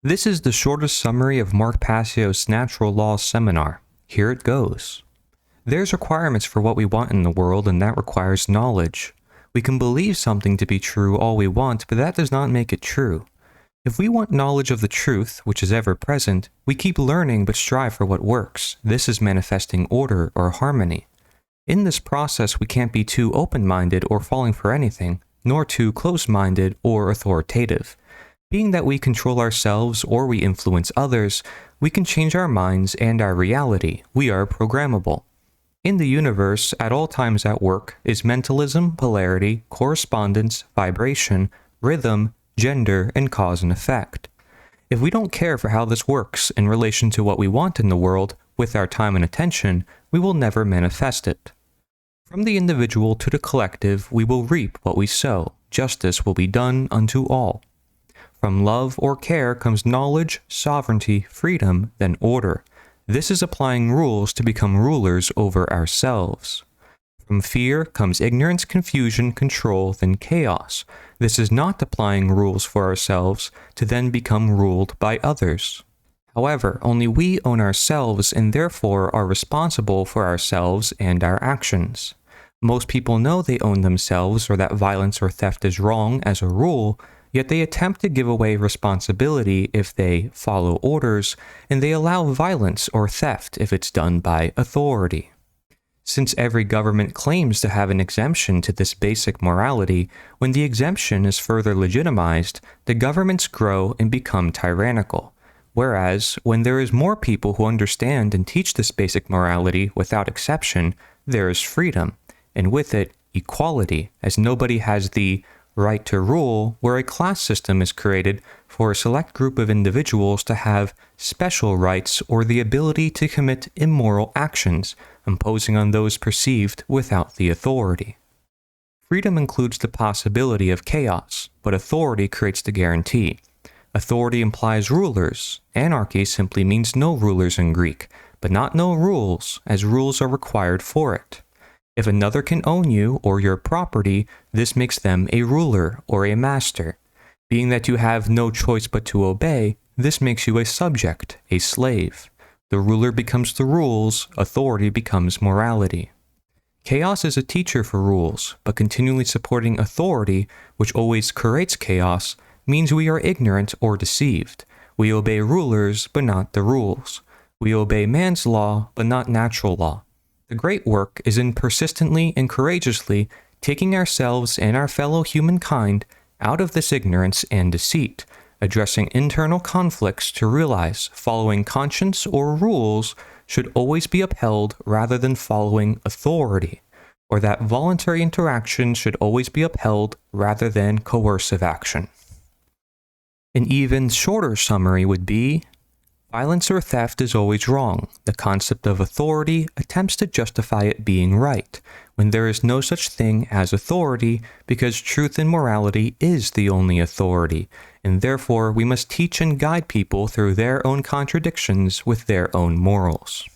This is the shortest summary of Mark Passio's Natural Law seminar. Here it goes. There's requirements for what we want in the world, and that requires knowledge. We can believe something to be true all we want, but that does not make it true. If we want knowledge of the truth, which is ever present, we keep learning but strive for what works. This is manifesting order or harmony. In this process, we can't be too open-minded or falling for anything, nor too close-minded or authoritative. Being that we control ourselves or we influence others, we can change our minds and our reality. We are programmable. In the universe, at all times at work, is mentalism, polarity, correspondence, vibration, rhythm, gender, and cause and effect. If we don't care for how this works in relation to what we want in the world, with our time and attention, we will never manifest it. From the individual to the collective, we will reap what we sow. Justice will be done unto all. From love or care comes knowledge, sovereignty, freedom, then order. This is applying rules to become rulers over ourselves. From fear comes ignorance, confusion, control, then chaos. This is not applying rules for ourselves to then become ruled by others. However, only we own ourselves and therefore are responsible for ourselves and our actions. Most people know they own themselves or that violence or theft is wrong as a rule, yet they attempt to give away responsibility if they follow orders, and they allow violence or theft if it's done by authority. Since every government claims to have an exemption to this basic morality, when the exemption is further legitimized, the governments grow and become tyrannical. Whereas, when there is more people who understand and teach this basic morality without exception, there is freedom, and with it, equality, as nobody has the right to rule, where a class system is created for a select group of individuals to have special rights or the ability to commit immoral actions, imposing on those perceived without the authority. Freedom includes the possibility of chaos, but authority creates the guarantee. Authority implies rulers. Anarchy simply means no rulers in Greek, but not no rules, as rules are required for it. If another can own you or your property, this makes them a ruler or a master. Being that you have no choice but to obey, this makes you a subject, a slave. The ruler becomes the rules, authority becomes morality. Chaos is a teacher for rules, but continually supporting authority, which always creates chaos, means we are ignorant or deceived. We obey rulers, but not the rules. We obey man's law, but not natural law. The great work is in persistently and courageously taking ourselves and our fellow humankind out of this ignorance and deceit, addressing internal conflicts to realize following conscience or rules should always be upheld rather than following authority, or that voluntary interaction should always be upheld rather than coercive action. An even shorter summary would be: violence or theft is always wrong. The concept of authority attempts to justify it being right, when there is no such thing as authority, because truth and morality is the only authority, and therefore we must teach and guide people through their own contradictions with their own morals.